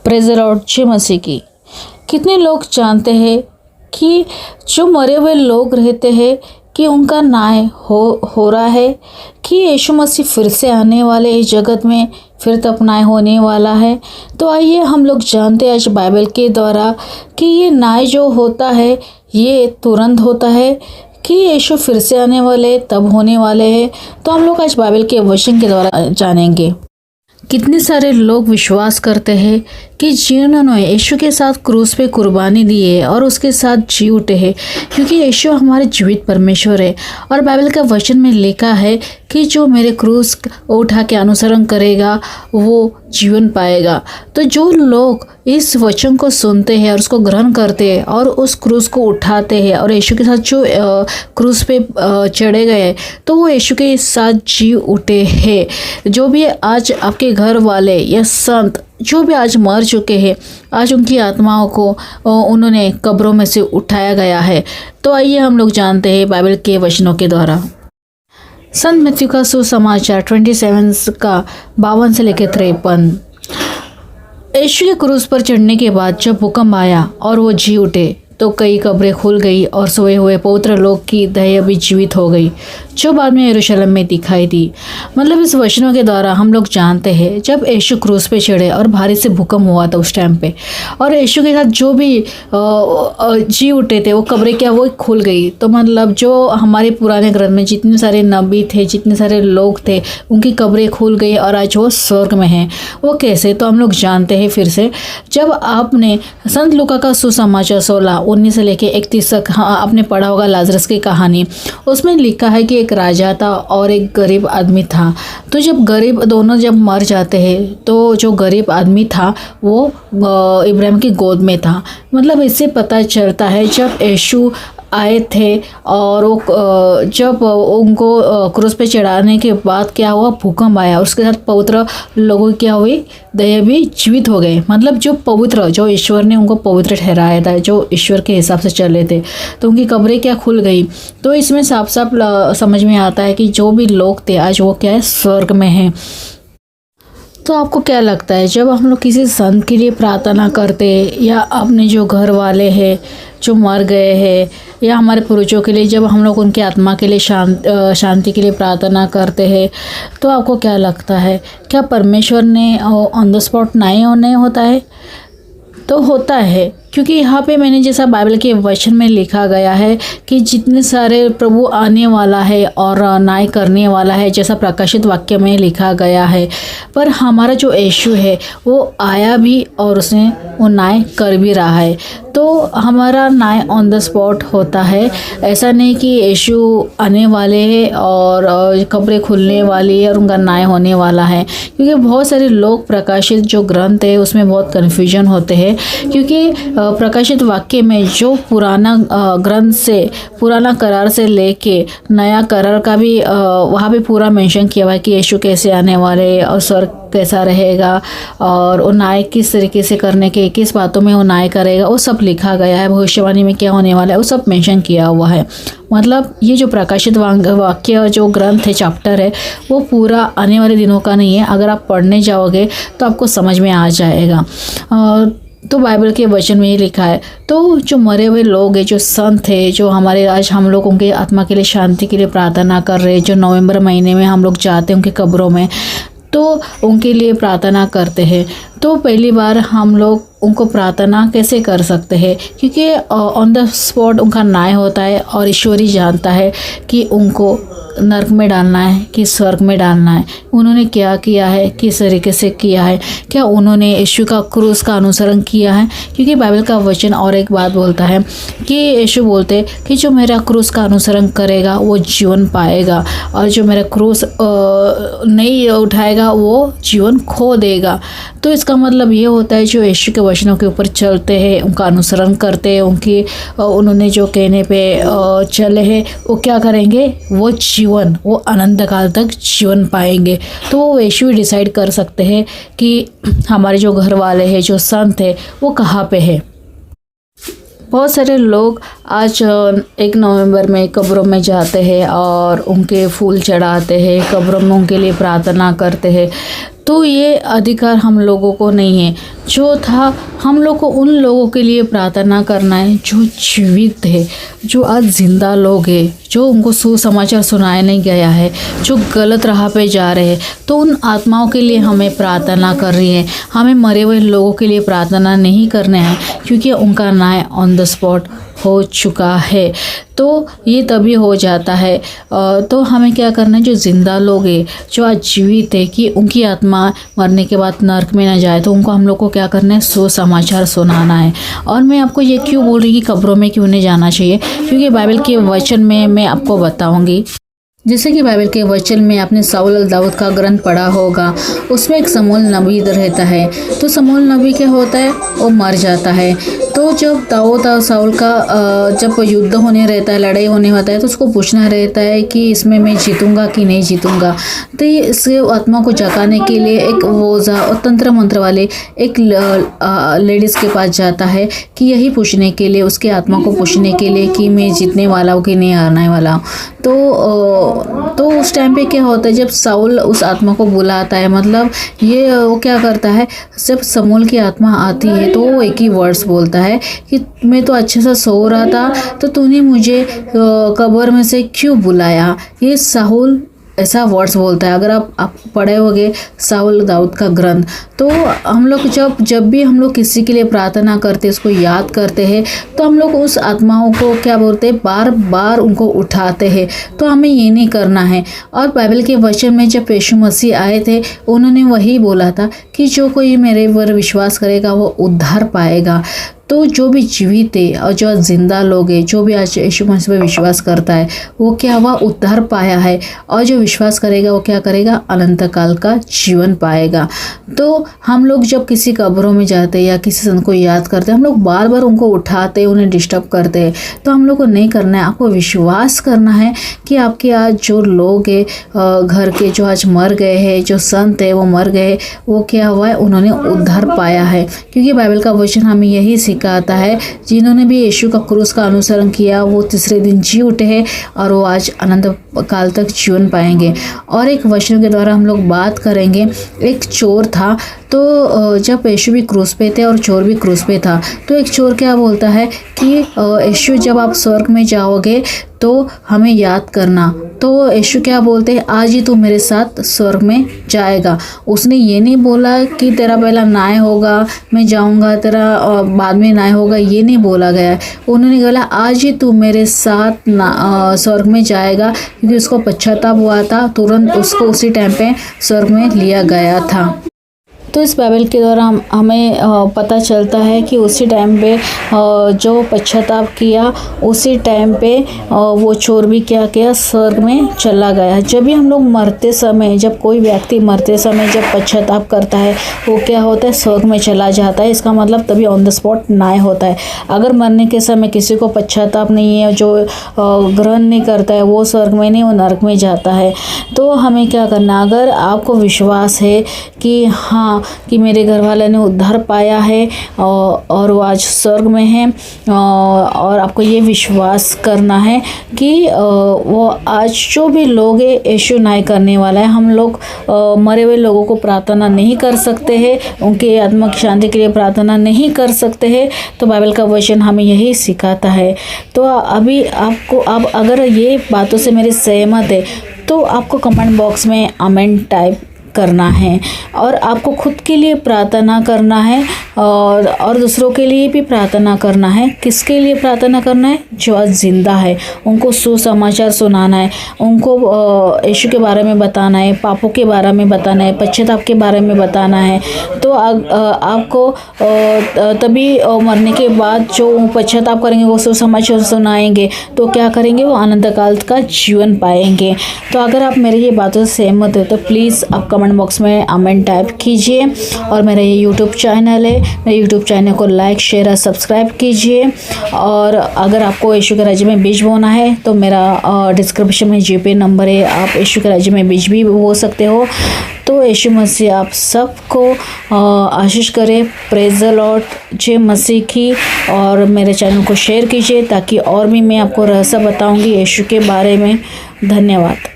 Praise the Lord, जय मसीह की। कितने लोग जानते हैं कि जो मरे हुए लोग रहते हैं कि उनका न्याय हो रहा है, कि यीशु मसीह फिर से आने वाले इस जगत में, फिर तब न्याय होने वाला है। तो आइए हम लोग जानते हैं आज बाइबल के द्वारा कि ये न्याय जो होता है ये तुरंत होता है, कि यीशु फिर से आने वाले तब होने वाले हैं। तो हम लोग आज बाइबल के वचन के द्वारा जानेंगे। कितने सारे लोग विश्वास करते हैं कि जिन्होंने यीशु के साथ क्रूस पे कुर्बानी दी है और उसके साथ जी उठे हैं, क्योंकि यीशु हमारे जीवित परमेश्वर है। और बाइबल का वचन में लिखा है कि जो मेरे क्रूस उठा के अनुसरण करेगा वो जीवन पाएगा। तो जो लोग इस वचन को सुनते हैं और उसको ग्रहण करते हैं और उस क्रूस को उठाते हैं और यीशु के साथ जो क्रूस पे चढ़े गए, तो वो यीशु के साथ जी उठे हैं। जो भी आज आपके घर वाले या संत जो भी आज मर चुके हैं, आज उनकी आत्माओं को उन्होंने कब्रों में से उठाया गया है। तो आइए हम लोग जानते हैं बाइबल के वचनों के द्वारा। संत मत्ती का सुसमाचार 27 का 52 से लेकर 53। यीशु के क्रूस पर चढ़ने के बाद जब भूकंप आया और वो जी उठे, तो कई कब्रें खुल गई और सोए हुए पवित्र लोग की देह भी जीवित हो गई, जो बाद में यरूशलेम में दिखाई दी। मतलब इस वचनों के द्वारा हम लोग जानते हैं जब यीशु क्रूस पे चढ़े और भारी से भूकंप हुआ था उस टाइम पे, और यीशु के साथ जो भी जी उठे थे वो कब्रें क्या वो खुल गई। तो मतलब जो हमारे पुराने ग्रंथ में जितने सारे नबी थे, जितने सारे लोग थे, उनकी कब्रें खुल गई और आज वो स्वर्ग में हैं। वो कैसे? तो हम लोग जानते हैं फिर से। जब आपने संत लूका का सुसमाचार 16:19 से लेके 31 तक आपने पढ़ा होगा लाजरस की कहानी। उसमें लिखा है कि एक राजा था और एक गरीब आदमी था। तो जब गरीब दोनों जब मर जाते हैं, तो जो गरीब आदमी था वो इब्राहिम की गोद में था। मतलब इससे पता चलता है जब यीशु आए थे और वो जब उनको क्रूस पे चढ़ाने के बाद क्या हुआ, भूकंप आया, उसके साथ पवित्र लोगों की क्या हुई, देह भी जीवित हो गए। मतलब जो पवित्र, जो ईश्वर ने उनको पवित्र ठहराया था, जो ईश्वर के हिसाब से चले थे, तो उनकी कब्रें क्या खुल गई। तो इसमें साफ साफ समझ में आता है कि जो भी लोग थे आज वो क्या है, स्वर्ग में हैं। तो आपको क्या लगता है जब हम लोग किसी संत के लिए प्रार्थना करते हैं, या अपने जो घर वाले हैं जो मर गए हैं, या हमारे पूर्वजों के लिए जब हम लोग उनकी आत्मा के लिए शांति के लिए प्रार्थना करते हैं, तो आपको क्या लगता है क्या परमेश्वर ने ऑन द स्पॉट नहीं होता है? तो होता है, क्योंकि यहाँ पे मैंने जैसा बाइबल के वचन में लिखा गया है कि जितने सारे प्रभु आने वाला है और न्याय करने वाला है, जैसा प्रकाशित वाक्य में लिखा गया है। पर हमारा जो यीशु है वो आया भी और उसने वो न्याय कर भी रहा है। तो हमारा न्याय ऑन द स्पॉट होता है। ऐसा नहीं कि यीशु आने वाले हैं और कब्रें खुलने वाली है और उनका न्याय होने वाला है, क्योंकि बहुत सारे लोग प्रकाशित जो ग्रंथ है उसमें बहुत कन्फ्यूजन होते हैं। क्योंकि प्रकाशित वाक्य में जो पुराना ग्रंथ से, पुराना करार से लेके नया करार का भी वहाँ पे पूरा मेंशन किया हुआ है कि यीशु कैसे आने वाले और स्वर्ग कैसा रहेगा और वो न्याय किस तरीके से करने के, किस बातों में वो न्याय करेगा, वो सब लिखा गया है। भविष्यवाणी में क्या होने वाला है वो सब मेंशन किया हुआ है। मतलब ये जो प्रकाशित वाक्य जो ग्रंथ है, चैप्टर है, वो पूरा आने वाले दिनों का नहीं है। अगर आप पढ़ने जाओगे तो आपको समझ में आ जाएगा। तो बाइबल के वचन में ही लिखा है। तो जो मरे हुए लोग हैं, जो संत थे, जो हमारे आज हम लोग उनके आत्मा के लिए शांति के लिए प्रार्थना कर रहे हैं, जो नवंबर महीने में हम लोग जाते हैं उनके कब्रों में, तो उनके लिए प्रार्थना करते हैं। तो पहली बार हम लोग उनको प्रार्थना कैसे कर सकते हैं, क्योंकि ऑन द स्पॉट उनका न्याय होता है और ईश्वर ही जानता है कि उनको नरक में डालना है कि स्वर्ग में डालना है। उन्होंने क्या किया है, किस तरीके से किया है, क्या उन्होंने यीशु का क्रूस का अनुसरण किया है। क्योंकि बाइबल का वचन और एक बात बोलता है कि यीशु बोलते कि जो मेरा क्रूस का अनुसरण करेगा वो जीवन पाएगा, और जो मेरा क्रूस नहीं उठाएगा वो जीवन खो देगा। तो इसका मतलब ये होता है जो यीशु के वचनों के ऊपर चलते हैं, उनका अनुसरण करते हैं, उन्होंने जो कहने पे चले हैं, वो क्या करेंगे, वो जीवन, वो अनंत काल तक जीवन पाएंगे। तो वो यीशु डिसाइड कर सकते हैं कि हमारे जो घर वाले हैं, जो संत है, वो कहाँ पे है। बहुत सारे लोग आज 1 नवंबर में कब्रों में जाते हैं और उनके फूल चढ़ाते हैं, कब्रों में उनके लिए प्रार्थना करते हैं। तो ये अधिकार हम लोगों को नहीं है। जो था हम लोग को उन लोगों के लिए प्रार्थना करना है जो जीवित है, जो आज जिंदा लोग हैं, जो उनको सुसमाचार सुनाया नहीं गया है, जो गलत राह पे जा रहे हैं। तो उन आत्माओं के लिए हमें प्रार्थना कर रही है। हमें मरे हुए लोगों के लिए प्रार्थना नहीं करना है, क्योंकि उनका न्याय ऑन द स्पॉट हो चुका है। तो ये तभी हो जाता है। तो हमें क्या करना है, जो ज़िंदा लोग हैं, जो आज जीवित है, कि उनकी आत्मा मरने के बाद नरक में ना जाए, तो उनको हम लोग को क्या करना है, सुसमाचार सुनाना है। और मैं आपको ये क्यों बोल रही कि कब्रों में क्यों नहीं जाना चाहिए, क्योंकि बाइबल के वचन में मैं आपको बताऊंगी। जैसे कि बाइबल के वचन में आपने साउल और दाऊद का ग्रंथ पढ़ा होगा, उसमें एक समूएल नबी रहता है। तो समूएल नबी क्या होता है, वो मर जाता है। तो जब दाऊद और साउल का जब युद्ध होने रहता है, लड़ाई होने होता है, तो उसको पूछना रहता है कि इसमें मैं जीतूंगा कि नहीं जीतूंगा। तो ये इसके आत्मा को जगाने के लिए एक वोजा और तंत्र मंत्र वाले एक लेडीज़ के पास जाता है, कि यही पूछने के लिए, उसके आत्मा को पूछने के लिए कि मैं जीतने वाला हूँ कि नहीं हारने वाला हूँ। तो उस टाइम पे क्या होता है, जब साउल उस आत्मा को बुलाता है, मतलब ये वो क्या करता है, जब समूएल की आत्मा आती है तो वो एक ही वर्ड्स बोलता है कि मैं तो अच्छे से सो रहा था, तो तूने मुझे कब्र में से क्यों बुलाया। ये साउल ऐसा वर्ड्स बोलता है। अगर आप पढ़े होगे साउल दाऊद का ग्रंथ, तो हम लोग जब भी हम लोग किसी के लिए प्रार्थना करते हैं, उसको याद करते हैं, तो हम लोग उस आत्माओं को क्या बोलते हैं, बार बार उनको उठाते हैं। तो हमें ये नहीं करना है। और बाइबल के वचन में जब यीशु मसीह आए थे, उन्होंने वही बोला था कि जो कोई मेरे पर विश्वास करेगा वो उद्धार पाएगा। तो जो भी जीवित है और जो जिंदा लोग हैं, जो भी आज यीशु मसीह पर विश्वास करता है, वो क्या हुआ, उद्धार पाया है। और जो विश्वास करेगा वो क्या करेगा, अनंत काल का जीवन पाएगा। तो हम लोग जब किसी कब्रों में जाते हैं या किसी संत को याद करते हैं, हम लोग बार बार उनको उठाते, उन्हें डिस्टर्ब करते हैं। तो हम लोग को नहीं करना है। आपको विश्वास करना है कि आपके आज जो लोग हैं घर के, जो आज मर गए हैं, जो संत है वो मर गए, वो क्या हुआ है, उन्होंने उद्धार पाया है। क्योंकि बाइबल का वचन हमें यही सिखाता है, जिन्होंने भी यीशु का क्रूस का अनुसरण किया वो तीसरे दिन जी उठे हैं और वो आज अनंत काल तक जीवन पाएंगे। और एक वचन के द्वारा हम लोग बात करेंगे। एक चोर था, तो जब यीशु भी क्रूस पे थे और चोर भी क्रूस पे था, तो एक चोर क्या बोलता है कि यीशु जब आप स्वर्ग में जाओगे तो हमें याद करना। तो यीशु क्या बोलते हैं, आज ही तू मेरे साथ स्वर्ग में जाएगा। उसने ये नहीं बोला कि तेरा पहला न्याय होगा, मैं जाऊंगा, तेरा बाद में न्याय होगा, ये नहीं बोला गया है। उन्होंने बोला आज ही तू मेरे साथ स्वर्ग में जाएगा, क्योंकि उसको पश्चाताप हुआ था, तुरंत उसको उसी टाइम पे स्वर्ग में लिया गया था। तो इस बाइबल के द्वारा हमें पता चलता है कि उसी टाइम पे जो पश्चाताप किया, उसी टाइम पे वो चोर भी क्या किया, स्वर्ग में चला गया। जब भी हम लोग मरते समय, जब कोई व्यक्ति मरते समय जब पश्चाताप करता है, वो क्या होता है, स्वर्ग में चला जाता है। इसका मतलब तभी ऑन द स्पॉट न्याय होता है। अगर मरने के समय किसी को पश्चाताप नहीं है, जो ग्रहण नहीं करता है, वो स्वर्ग में नहीं, वो नरक में जाता है। तो हमें क्या करना, अगर आपको विश्वास है कि हाँ कि मेरे घर वाले ने उद्धार पाया है और वो आज स्वर्ग में है, और आपको ये विश्वास करना है कि वो आज जो भी लोग हैं यीशु न्याय करने वाला है। हम लोग मरे हुए लोगों को प्रार्थना नहीं कर सकते हैं, उनके आत्मा की शांति के लिए प्रार्थना नहीं कर सकते हैं। तो बाइबल का वचन हमें यही सिखाता है। तो अभी आपको, अब अगर ये बातों से मेरे सहमत है, तो आपको कमेंट बॉक्स में आमेन टाइप करना है। और आपको खुद के लिए प्रार्थना करना है और दूसरों के लिए भी प्रार्थना करना है। किसके लिए प्रार्थना करना है, जो आज जिंदा है, उनको सुसमाचार सुनाना है, उनको यीशु के बारे में बताना है, पापों के बारे में बताना है, पश्चाताप के बारे में बताना है। तो आपको तभी मरने के बाद जो पश्चाताप करेंगे वो सुसमाचार सुनाएंगे, तो क्या करेंगे, वो अनंत काल का जीवन पाएंगे। तो अगर आप मेरी ये बातों से सहमत हो तो प्लीज़ आप कमेंट बॉक्स में आमेन टाइप कीजिए। और मेरा ये यूट्यूब चैनल है, मेरे यूट्यूब चैनल को लाइक शेयर और सब्सक्राइब कीजिए। और अगर आपको यीशु के राज्य में बीज बोना है तो मेरा डिस्क्रिप्शन में जीपे नंबर है, आप यीशु के राज्य में बीज भी बो सकते हो। तो यीशु मसीह आप सबको आशीष करे। प्रेज द लॉर्ड, जय मसीह की। और मेरे चैनल को शेयर कीजिए ताकि और भी मैं आपको रहस्य बताऊंगी यीशु के बारे में। धन्यवाद।